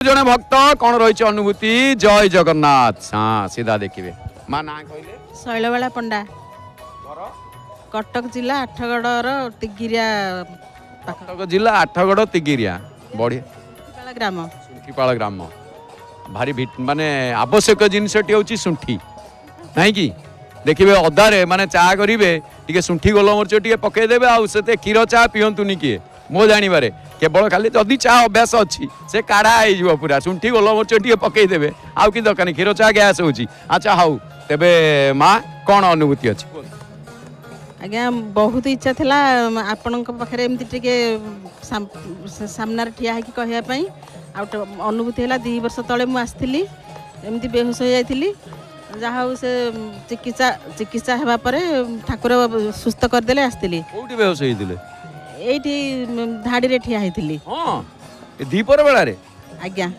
जने भक्त कौन रही अनुभूति जय जगन्नाथ। हाँ सीधा देखिए माँ ना कहले शैलबाला पंडा कटक जिला आठगड़र तिगिरिया कटक जिला आठगड़ तिगिरिया बढ़िया ग्राम सुंठीपाल ग्राम भारी माने आवश्यक जिनसटी हूँ शुंठी नहीं कि देखिए अदारे माने चा करेंगे टे शुंठी गोलमरीच टे पकईदेवे आते क्षीर चा पीहतुनि किए मो जानवर केवल खाली जदि चा अभ्यास अच्छी से काढ़ा हो पूरा शुंठी गोलमरीच टे पकईदेवे आउ कि दरकार क्षीर चा गैस हो। अच्छा हाउ तेबे माँ कौन अनुभूति अच्छी आज्ञा बहुत इच्छा थिला आपण पाखे एमती टिके सामना ठिया है कहवाई अनुभूति है 2 वर्ष तले मुझे आसती एमती बेहोश हो जाती जहाँ से चिकित्सा होगापर ठाकुर सुस्थ करदे आसती बेहोश होते ये धाड़ी ठिया होती दीपर बेला आज्ञा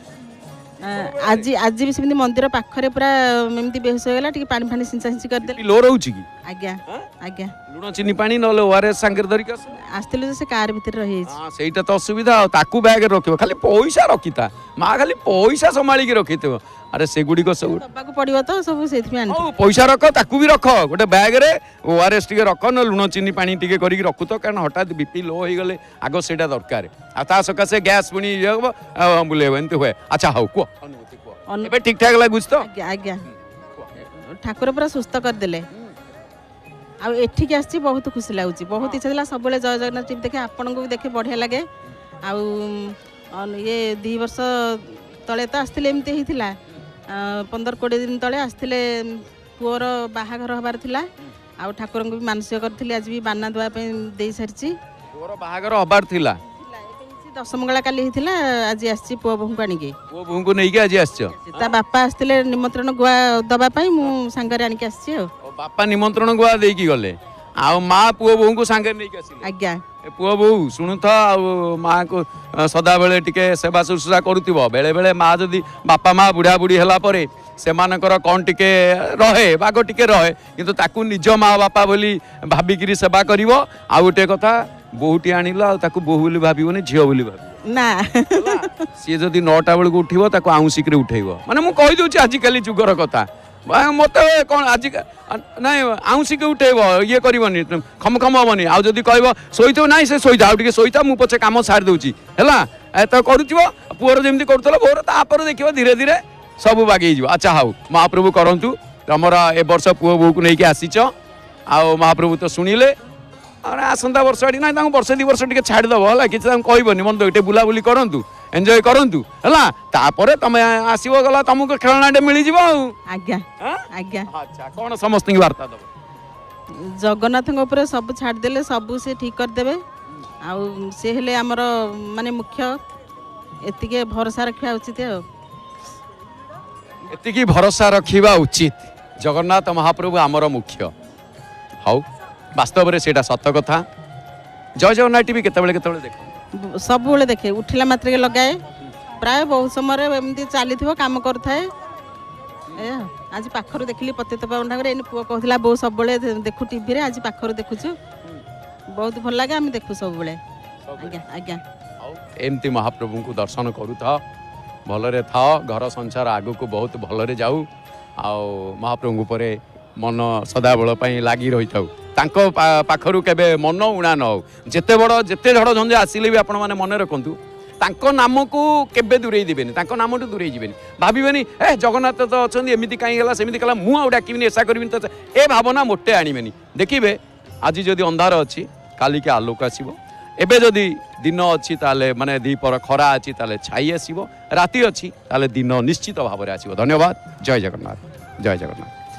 आज आज भी सेमती मंदिर पाखरे पूरा एमती बेहोश हो गला पानी फानी सिंचा सिंची करदे लो रोची की आज्ञा आज्ञा लुण चीनी पानी ना ओआरएस सांगे धरिक आसलु से कार भीतर रही सेटा तो असुविधा ताकू बैग रखियो खाली पैसा रखिता माँ खाली पैसा संभालिक रखिथो अरे सेगुड़ी को सब दबाक पड़िबो तो सब सेथि में पैसा रख ताकू भी रख गोटे बैग रे ओआरएस टिके रख न लुण चीनी पानी टिके करिक रखु तो कारण हठात बीपी लो हो गले आग सेटा दरकार आ ता सकासे गैस पुनी बुलेब एमती हुए। अच्छा हाउ को अनुभूति ठीक ठाक लागुच तो आज्ञा ठाकुर पूरा सुस्थ करदेले आठिक आसी बहुत खुशी लगुच बहुत इच्छा था सब जय जगन्नाथ टीवी देखे आपन को भी देखे बढ़िया लगे ये 2 वर्ष तले तो आसते एमती होता 15-20 दिन तले आसते पुअर बाहाघर हबार थिला आ ठाकुर को भी मानसिक करी आज भी बाना देवाई दे सारी पुअर बाहाघर हबार थिला 10 मंगला काली होता आज आसी पुआ बोहू को आनिके पुआ बोहू को नहीं आज ता बापा आसते निमंत्रण गुआ दवाई मु सांगरे आनिके आसी बापा निमंत्रण गुआ देकी गले आ माँ पुओ बोहू को सांगे नहीं आसिले आज्ञा पुओ बोहू शुणु था माँ को सदा बेले टिके सेवा शुश्रूषा करुथिबो बेले बेले माँ जदि बापा माँ बुढ़ा बुढ़ी हला परे सेमानकर कौन टिके रहे बाग टिके रहे किंतु ताकू निज माँ बापा बोली भाबिकी सेवा करिवो आ गोटे कथा बोहूटी आनिला ताकू बोहू बोली भाबिबोनी झियो बोली भाबिबो ना सी जदि 9टा बेलू उठिबो ताकू आउंसिक उठेइबो माने मु कहि दोछि आजिकाली जुगर कथा मत कौन आज ना आउंसिक उठेब ये करनी खम खम हेनी आज कह शोथ ना से शोथा आगे शोथा मुझे पचे कम सारी दूसरी है तो करुव पुअर जमी करूला बोर तापर देखिए धीरे धीरे सब बागे। अच्छा हाउ महाप्रभु करूँ तुम ए वर्ष पुओ बोहू को लेकिन आसीच आ महाप्रभु तो शुणिले आसंता वर्ष आड़ी ना वर्ष 2 वर्ष टे छाड़देव है कि कहबनी मन तो बुलाबुली करूँ एंजॉय करूँ है तापर तुम आसो गला तुमको खेलनाटे मिल जाओ आज्ञा आज्ञा। अच्छा कौन समस्त वार्ता दब जगन्नाथ ऊपर सब छाड़देले सब से ठीक करदे से हेले आमर माने मुख्य एतिके भरोसा रखा उचित एतिकी भरोसा रखा उचित जगन्नाथ महाप्रभु आमर मुख्य हाउ वास्तव में सेटा सत कथा। जय जगन्नाथ टीवी केतबेले देख सब बेले देखे उठिला मात्र लगाए प्राय बहुत समय एमती चली कम करें आज पाखर देखिली पतित पावन ठाकुर एने पुआ कहला बो सब देखु टीवी आज पाखर देखुचु बहुत भल लगे आम देखु सब बेले आज्ञा आज्ञा एमती महाप्रभु को दर्शन करूथा भलरे था घर संसार आगु को बहुत भलरे जाऊ आ महाप्रभु पर मन सदाबेल लगी रही था पाखर केबे मन उणा न हो जेते बड़ जेते झड़ झंझे आसिले भी आपण माने मन रखंतु तांको नाम को केबे दूरे दिबेनी तांको नाम टू दूरे जिबेनी भाबिबेनी ए जगन्नाथ तो अछंदी एमिति काई गेला सेमिति कला मु आ डाकिबिनी ऐसा करबिनी तो ए भावना मोटे आनिबेनी देखिबे आज जदि अंधार अछि काली के आलोक आसीबो एबे जदि दिन अछि ताले माने दीपर खरा अछि ताले छाई आसीबो राति अछि ताले दिन निश्चित भाव रे आसीबो। धन्यवाद। जय जगन्नाथ जय जगन्नाथ।